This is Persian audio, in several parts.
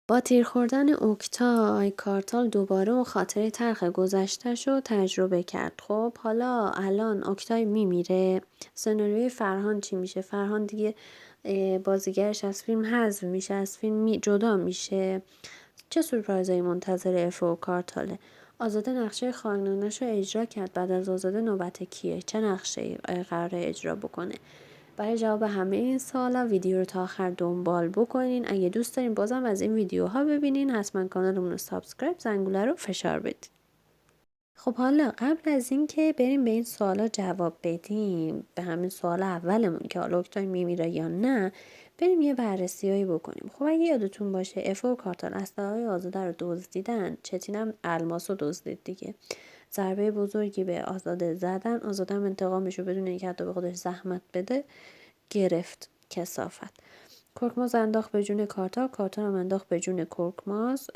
با تیر خوردن اوکتای کارتال دوباره اون خاطره تلخ گذشته‌ش رو تجربه کرد. خب حالا الان اوکتای میمیره. سناریوی فرهان چی میشه؟ فرهان دیگه بازیگرش از فیلم حذف میشه، از فیلم جدا میشه. چه سورپرایزایی منتظر اف و کارتاله؟ آزاده نقشه خائنانش رو اجرا کرد. بعد از آزاده نوبت کیه؟ چه نقشه قراره اجرا بکنه؟ برای جواب همه این سوالا ویدیو رو تا آخر دنبال بکنین. اگه دوست دارین بازم از این ویدیوها ببینین حتما کانالمون رو سابسکرایب، زنگوله رو فشار بدین. خب حالا قبل از اینکه بریم به این سوالا جواب بدیم، به همین سوال اولمون که حالا اوکتای میمیره یا نه، بریم یه بررسیایی بکنیم. خب اگه یادتون باشه اف و کارتال اسلحه‌های آزاده رو دزدیدن، چتینم الماس رو دزدید دیگه. ضربه بزرگی به آزاده زدن، آزاده هم انتقامش رو بدون اینکه حتی به خودش زحمت بده گرفت. کثافت. کرکماز انداخت به جون کارتال، کارتال هم انداخت به جون کرکماز.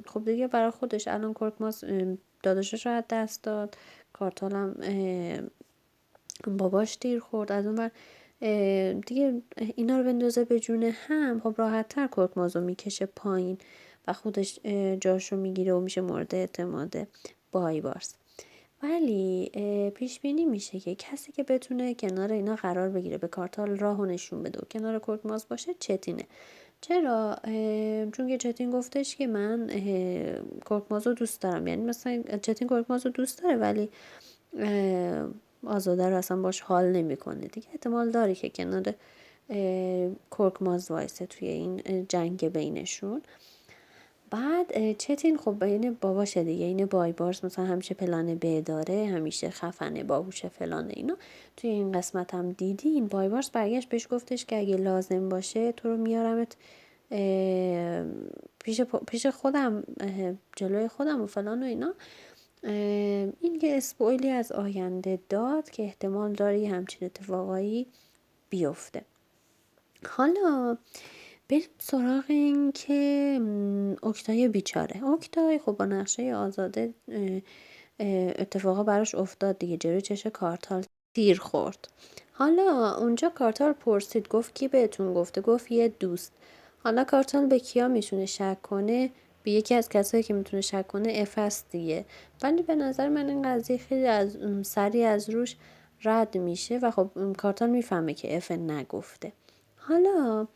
خب دیگه برای خودش الان کرکماز داداشش رو از دست داد، کارتال هم باباش تیر خورد. از اون ور دیگه اینا رو بندازه به جون هم، خب راحت تر کرکماز رو میکشه پایین و خودش جاش رو میگیره و میشه مورد اعتماد بایبارس. ولی پیش بینی میشه که کسی که بتونه کنار اینا قرار بگیره، به کارتال راهو نشون بده و کنار کرکماز باشه، چتینه. چرا؟ چون که چتین گفتش که من کرکماز رو دوست دارم. یعنی مثلا چتین کرکماز رو دوست داره ولی آزاده رو اصلا باش حال نمیکنه دیگه. احتمال داره که کنار کرکماز وایسه توی این جنگ بینشون. بعد چتین خب بین باباشه دیگه، این بایبارس مثلا همیشه پلان ب داره، همیشه خفنه، باهوشه، فلان اینا. توی این قسمت هم دیدین بایبارس برگشت بهش گفتش که اگه لازم باشه تو رو میارمت پیش خودم، جلوی خودم و فلان و اینا. این که اسپویلی از آینده داد که احتمال داره یه همچین اتفاقایی بیفته. حالا بریم سراغ این که اوکتای بیچاره. اوکتای خب با نقشه آزاده اتفاقا براش افتاد دیگه، جلوی چش کارتال تیر خورد. حالا اونجا کارتال پرسید گفت کی بهتون گفته؟ گفت یه دوست. حالا کارتال به کیا میتونه شک کنه؟ به یکی از کسایی که میتونه شک کنه اف هست دیگه. ولی به نظر من این قضیه خیلی از سریع از روش رد میشه و خب کارتال میفهمه که اف نگفته. حالا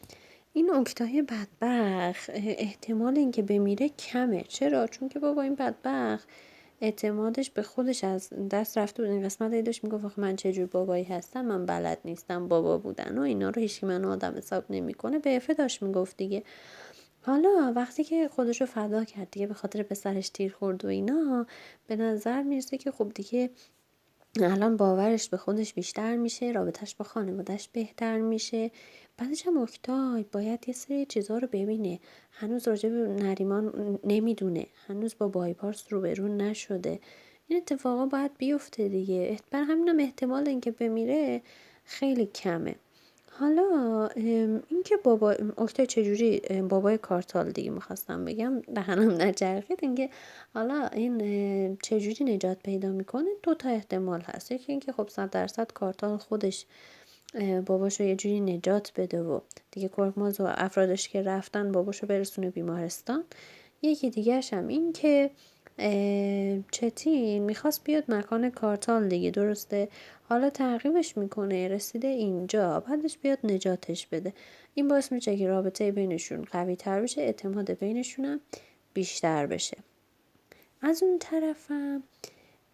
این اوکتای بدبخت احتمال اینکه بمیره کمه. چرا؟ چون که بابا این بدبخت اعتمادش به خودش از دست رفته بود. این قسمت هایی داشت میگفت آخه من چجور بابایی هستم، من بلد نیستم بابا بودن و اینا رو، هیچکی منو آدم حساب نمیکنه. به افه داشت میگفت دیگه. حالا وقتی که خودش رو فدا کرد دیگه، به خاطر پسرش تیر خورد و اینا، به نظر میرسه که خب دیگه الان باورش به خودش بیشتر میشه، رابطش با خانوادش بهتر میشه. بعدش هم اوکتای باید یه سری چیزا رو ببینه. هنوز راجع به نریمان نمیدونه، هنوز با بایپارس روبرو نشده. این اتفاقا باید بیفته دیگه. بر همینم احتمال اینکه بمیره خیلی کمه. حالا اینکه بابا اوکتای چجوری بابای کارتال دیگه میخواستم بگم دهنم نچرخید، اینکه حالا این چجوری نجات پیدا میکنه. دو تا احتمال هست. یکی اینکه خب 100% کارتال خودش باباشو یه جوری نجات بده و دیگه کرکماز و افرادش که رفتن باباشو برسونه بیمارستان. یکی دیگهش هم این که چتین میخواست بیاد مکان کارتال دیگه، درسته؟ حالا تعقیبش میکنه، رسیده اینجا، بعدش بیاد نجاتش بده. این باعث میشه که رابطه بینشون قوی تر بشه، اعتماد بینشون هم بیشتر بشه. از اون طرفم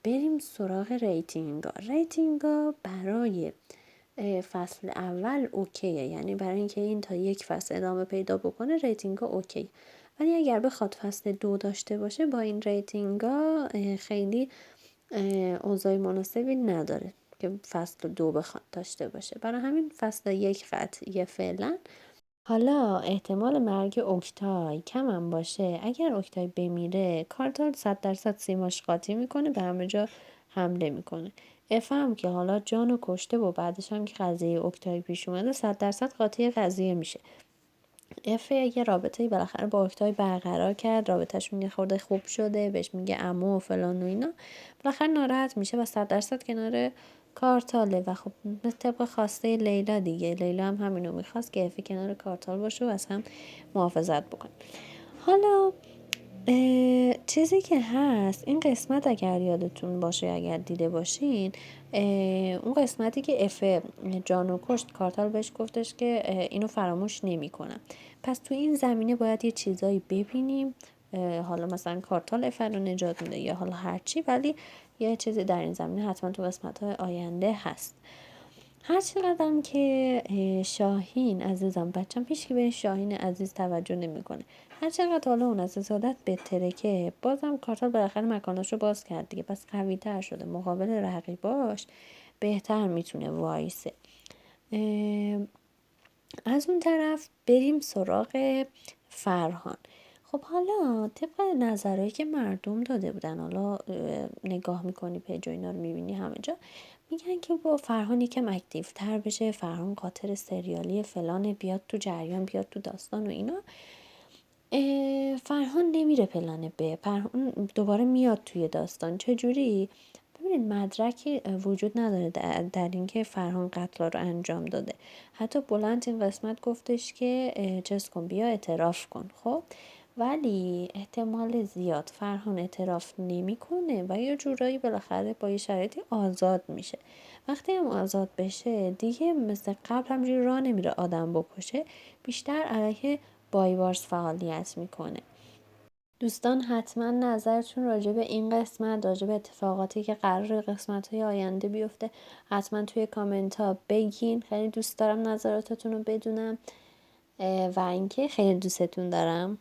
بریم سراغ ریتینگا. ریتینگا برای فصل اول اوکیه، یعنی برای اینکه این تا یک فصل ادامه پیدا بکنه ریتینگا اوکی. ولی اگر بخواد فصل 2 داشته باشه با این ریتینگا خیلی اوضاع مناسبی نداره که فصل 2 بخواد داشته باشه. برای همین فصل 1 قطعیه فعلا. حالا احتمال مرگ اوکتای کم هم باشه. اگر اوکتای بمیره کارتال 100% سیماش قاطی میکنه، به همه جا حمله میکنه. اف هم که حالا جانو کشته و بعدش هم که قضیه اوکتای پیش اومده 100% قاطی قضیه میشه. اف یه رابطه بالاخره با اوکتای برقرار کرد، رابطهشون یه خورده خوب شده، بهش میگه عمو و فلان و اینا، بالاخره ناراحت میشه و 100% کنار کارتاله. و خب طبق خواسته لیلا دیگه، لیلا هم همینو میخواست که افی کنار کارتال باشه و از هم محافظت بکنه. حالا چیزی که هست این قسمت اگر یادتون باشه، اگر دیده باشین، اون قسمتی که افه جانو کشت، کارتال بهش گفتش که اینو فراموش نمی کنم. پس تو این زمینه باید یه چیزایی ببینیم، حالا مثلا کارتال افه رو نجات میده یا حالا هرچی، ولی یه چیزی در این زمینه حتما تو قسمت های آینده هست. هر چقدرم که شاهین عزیزم، بچم هیچ که به شاهین عزیز توجه نمیکنه، هر چقدر حالا اون از حسادت بهتره که بازم کارتال بالاخره مکاناشو باز کرد دیگه، پس قوی تر شده، مقابل رقیباش بهتر میتونه وایسه. از اون طرف بریم سراغ فرهان. خب حالا طبق نظرهایی که مردم داده بودن، حالا نگاه میکنی پیج و اینا رو میبینی همه جا میگن که با فرهان یکم اکتیو تر بشه، فرهان قاطر سریالی فلانه، بیاد تو جریان، بیاد تو داستان و اینا. فرهان نمیره پلن ب، فرهان دوباره میاد توی داستان. چجوری؟ ببینید مدرکی وجود نداره در اینکه فرهان قتل رو انجام داده. حتی بلند این قسمت گفتش که چیز کن، بیا اعتراف کن. خب ولی احتمال زیاد فرهان اعتراف نمیکنه و یه جورایی بالاخره با یه شرایطی آزاد میشه. وقتی هم آزاد بشه دیگه مثل قبل همجوری راه نمیره آدم بکشه، بیشتر علیه بایوارز فعالیت میکنه. دوستان حتما نظرتون راجع به این قسمت، راجع به اتفاقاتی که قرار قسمت های آینده بیفته حتما توی کامنت ها بگین. خیلی دوست دارم نظراتتون رو بدونم و اینکه خیلی دوستتون دارم.